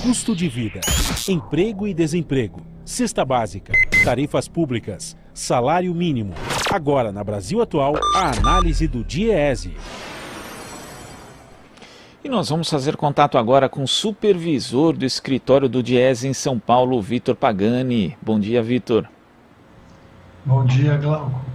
Custo de vida, emprego e desemprego, cesta básica, tarifas públicas, salário mínimo. Agora, na Brasil Atual, a análise do DIEESE. E nós vamos fazer contato agora com o supervisor do escritório do DIEESE em São Paulo, Vitor Pagani. Bom dia, Vitor. Bom dia, Glauco.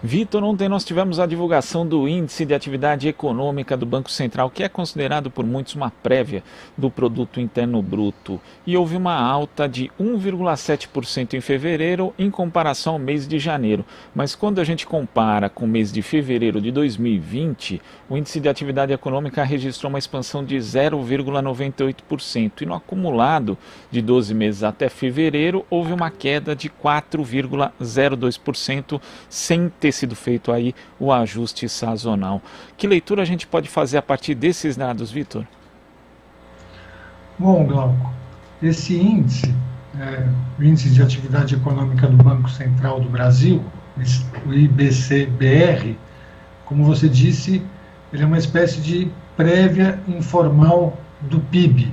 Vitor, ontem nós tivemos a divulgação do Índice de Atividade Econômica do Banco Central, que é considerado por muitos uma prévia do Produto Interno Bruto. E houve uma alta de 1,7% em fevereiro em comparação ao mês de janeiro. Mas quando a gente compara com o mês de fevereiro de 2020, o Índice de Atividade Econômica registrou uma expansão de 0,98%. E no acumulado de 12 meses até fevereiro, houve uma queda de 4,02%, sem ter sido feito aí o ajuste sazonal. Que leitura a gente pode fazer a partir desses dados, Vitor? Bom, Glauco, esse índice, o Índice de Atividade Econômica do Banco Central do Brasil, o IBC-BR, como você disse, ele é uma espécie de prévia informal do PIB,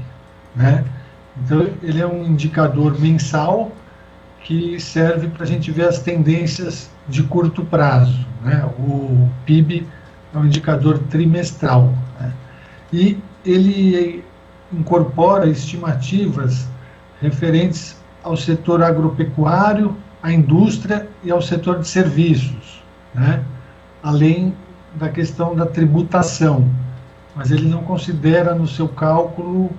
né? Então, ele é um indicador mensal que serve para a gente ver as tendências de curto prazo, né? O PIB é um indicador trimestral, né? E ele incorpora estimativas referentes ao setor agropecuário, à indústria e ao setor de serviços, né? Além da questão da tributação, mas ele não considera no seu cálculo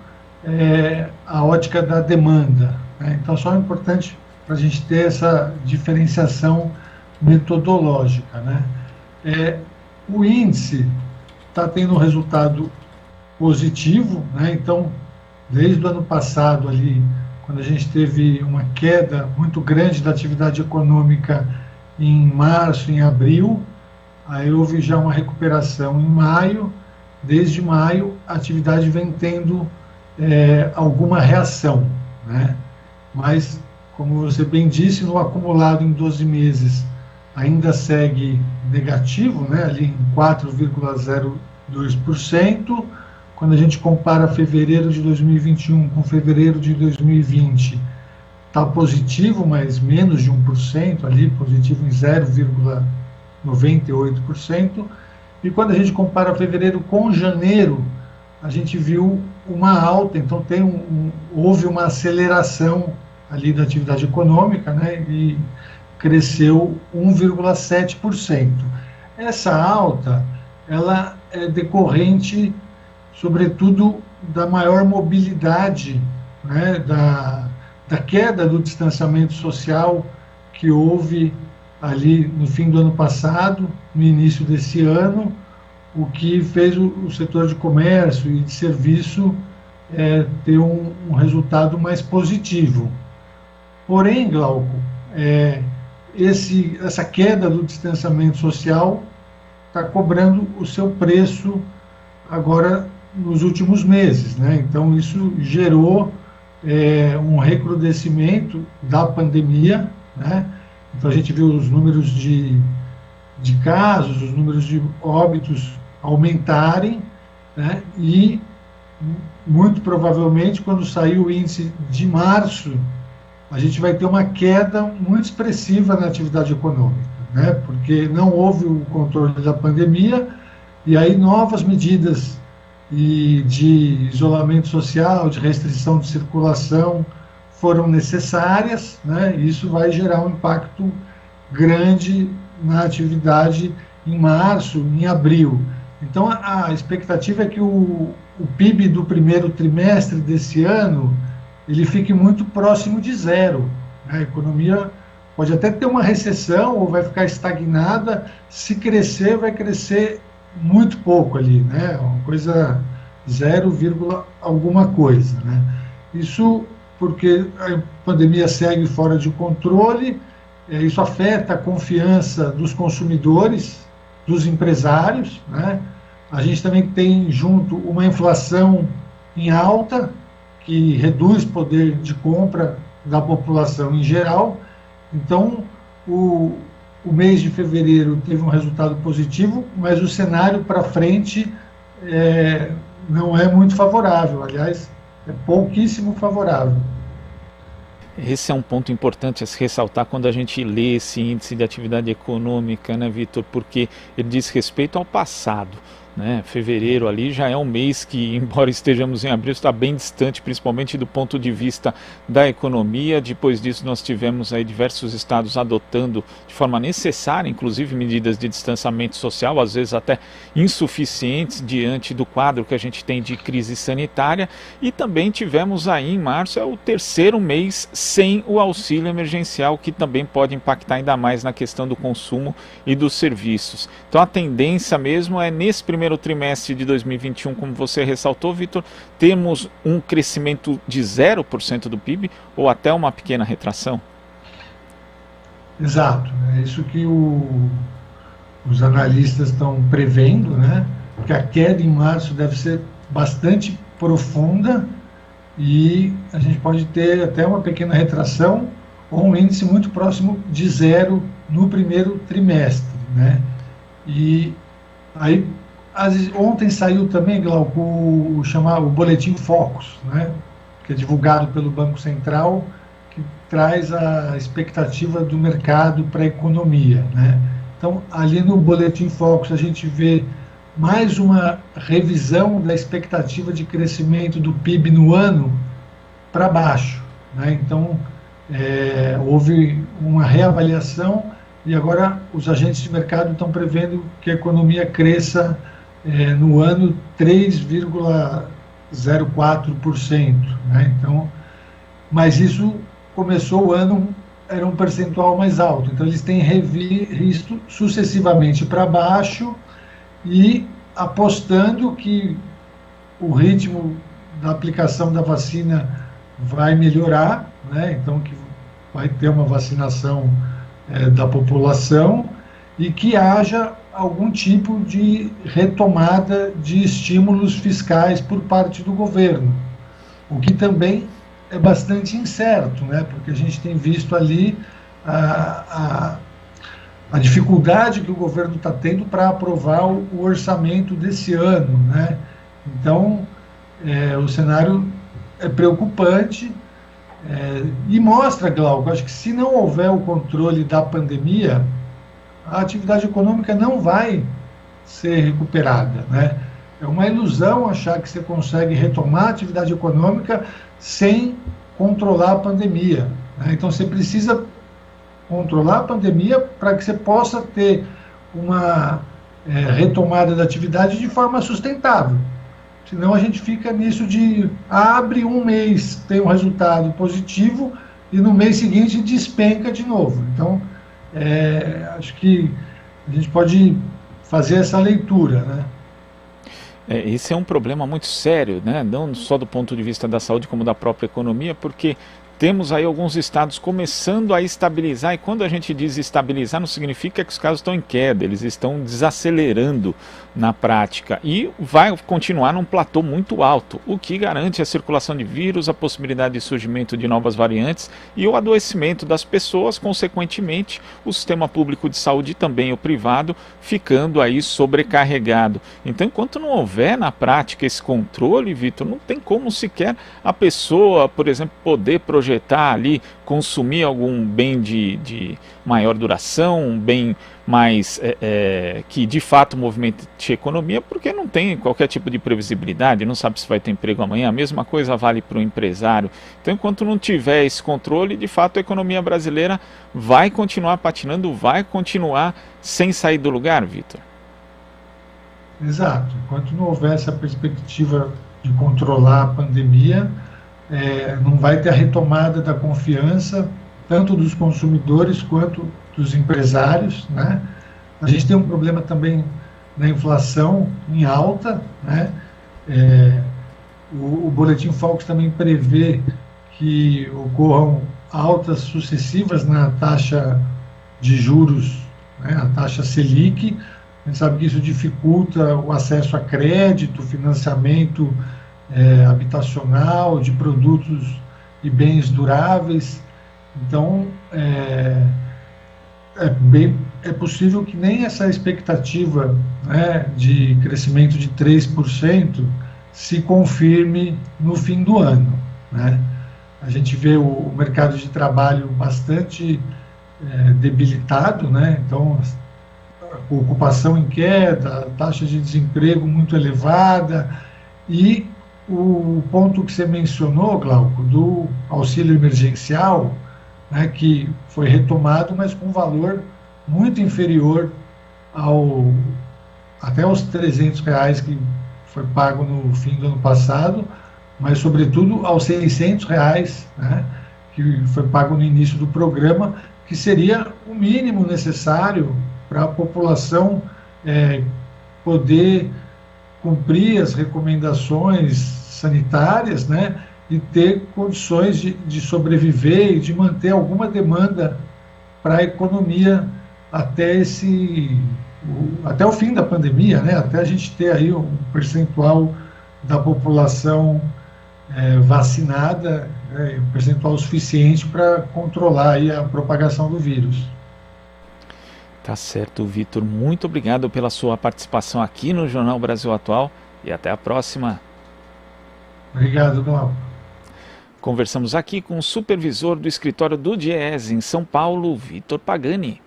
a ótica da demanda, né? Então, só é importante para a gente ter essa diferenciação metodológica, né? O índice está tendo um resultado positivo, né? Então, desde o ano passado ali, quando a gente teve uma queda muito grande da atividade econômica em março, em abril, aí houve já uma recuperação em maio. Desde maio, a atividade vem tendo alguma reação, né? Mas, como você bem disse, no acumulado em 12 meses ainda segue negativo, né, ali em 4,02%. Quando a gente compara fevereiro de 2021 com fevereiro de 2020, está positivo, mas menos de 1%, ali positivo em 0,98%. E quando a gente compara fevereiro com janeiro, a gente viu uma alta, então houve uma aceleração ali da atividade econômica, né, e cresceu 1,7%. Essa alta, ela é decorrente, sobretudo, da maior mobilidade, né, da queda do distanciamento social que houve ali no fim do ano passado, no início desse ano, o que fez o setor de comércio e de serviço ter um resultado mais positivo. Porém, Glauco, essa queda do distanciamento social está cobrando o seu preço agora nos últimos meses, né? Então, isso gerou um recrudescimento da pandemia, né? Então, a gente viu os números de casos, os números de óbitos aumentarem, né? E, muito provavelmente, quando sair o índice de março, a gente vai ter uma queda muito expressiva na atividade econômica, né? Porque não houve o controle da pandemia e aí novas medidas de isolamento social, de restrição de circulação foram necessárias, né? E isso vai gerar um impacto grande na atividade em março, em abril. Então, a expectativa é que o PIB do primeiro trimestre desse ano ele fique muito próximo de zero. A economia pode até ter uma recessão ou vai ficar estagnada. Se crescer, vai crescer muito pouco ali, né? Uma coisa 0, alguma coisa, né? Isso porque a pandemia segue fora de controle, isso afeta a confiança dos consumidores, dos empresários, né? A gente também tem junto uma inflação em alta, que reduz o poder de compra da população em geral. Então, o mês de fevereiro teve um resultado positivo, mas o cenário para frente não é muito favorável, aliás, é pouquíssimo favorável. Esse é um ponto importante a se ressaltar quando a gente lê esse índice de atividade econômica, né, Vitor? Porque ele diz respeito ao passado, né? Fevereiro ali já é um mês que, embora estejamos em abril, está bem distante, principalmente do ponto de vista da economia. Depois disso, nós tivemos aí diversos estados adotando de forma necessária, inclusive medidas de distanciamento social, às vezes até insuficientes diante do quadro que a gente tem de crise sanitária. E também tivemos aí em março, é o terceiro mês sem o auxílio emergencial, que também pode impactar ainda mais na questão do consumo e dos serviços. Então a tendência mesmo é nesse primeiro trimestre de 2021, como você ressaltou, Vitor, temos um crescimento de 0% do PIB ou até uma pequena retração? Exato, é isso que os analistas estão prevendo, né? Que a queda em março deve ser bastante profunda e a gente pode ter até uma pequena retração ou um índice muito próximo de zero no primeiro trimestre, né? E aí ontem saiu também, Glauco, o Boletim Focus, né, que é divulgado pelo Banco Central, que traz a expectativa do mercado para a economia, né? Então, ali no Boletim Focus, a gente vê mais uma revisão da expectativa de crescimento do PIB no ano para baixo, né? Então, houve uma reavaliação e agora os agentes de mercado estão prevendo que a economia cresça no ano 3,04%, né? Então, mas isso começou o ano, era um percentual mais alto, então eles têm revisto sucessivamente para baixo e apostando que o ritmo da aplicação da vacina vai melhorar, né? Então que vai ter uma vacinação da população e que haja algum tipo de retomada de estímulos fiscais por parte do governo, o que também é bastante incerto, né? Porque a gente tem visto ali a dificuldade que o governo está tendo para aprovar o orçamento desse ano, né? Então, o cenário é preocupante e mostra, Glauco, acho que se não houver o controle da pandemia, a atividade econômica não vai ser recuperada, né? É uma ilusão achar que você consegue retomar a atividade econômica sem controlar a pandemia, né? Então você precisa controlar a pandemia para que você possa ter uma retomada da atividade de forma sustentável. Senão a gente fica nisso de abre um mês, tem um resultado positivo e no mês seguinte despenca de novo. Então, acho que a gente pode fazer essa leitura, né? Esse é um problema muito sério, né? Não só do ponto de vista da saúde, como da própria economia, porque temos aí alguns estados começando a estabilizar, e quando a gente diz estabilizar, não significa que os casos estão em queda, eles estão desacelerando na prática e vai continuar num platô muito alto, o que garante a circulação de vírus, a possibilidade de surgimento de novas variantes e o adoecimento das pessoas, consequentemente o sistema público de saúde e também o privado ficando aí sobrecarregado. Então, enquanto não houver na prática esse controle, Vitor, não tem como sequer a pessoa, por exemplo, poder projetar ali, consumir algum bem de maior duração, um bem mais que de fato movimente a economia, porque não tem qualquer tipo de previsibilidade, não sabe se vai ter emprego amanhã. A mesma coisa vale para o empresário. Então, enquanto não tiver esse controle, de fato a economia brasileira vai continuar patinando, vai continuar sem sair do lugar, Vitor. Exato. Enquanto não houver essa perspectiva de controlar a pandemia, não vai ter a retomada da confiança, tanto dos consumidores quanto dos empresários, né? A gente tem um problema também na inflação em alta, né? O Boletim Focus também prevê que ocorram altas sucessivas na taxa de juros, né? A taxa Selic. A gente sabe que isso dificulta o acesso a crédito, financiamento habitacional, de produtos e bens duráveis. Então, é possível que nem essa expectativa, né, de crescimento de 3% se confirme no fim do ano, né? A gente vê o mercado de trabalho bastante debilitado, né? Então, a ocupação em queda, a taxa de desemprego muito elevada e o ponto que você mencionou, Glauco, do auxílio emergencial, né, que foi retomado, mas com valor muito inferior até aos R$ 300 que foi pago no fim do ano passado, mas sobretudo aos R$ 600, né, que foi pago no início do programa, que seria o mínimo necessário para a população poder cumprir as recomendações sanitárias, né, e ter condições de sobreviver e de manter alguma demanda para a economia até o fim da pandemia, né, até a gente ter aí um percentual da população vacinada, um percentual suficiente para controlar aí a propagação do vírus. Tá certo, Vitor. Muito obrigado pela sua participação aqui no Jornal Brasil Atual e até a próxima. Obrigado, Glauco. Conversamos aqui com o supervisor do escritório do DIEESE em São Paulo, Vitor Pagani.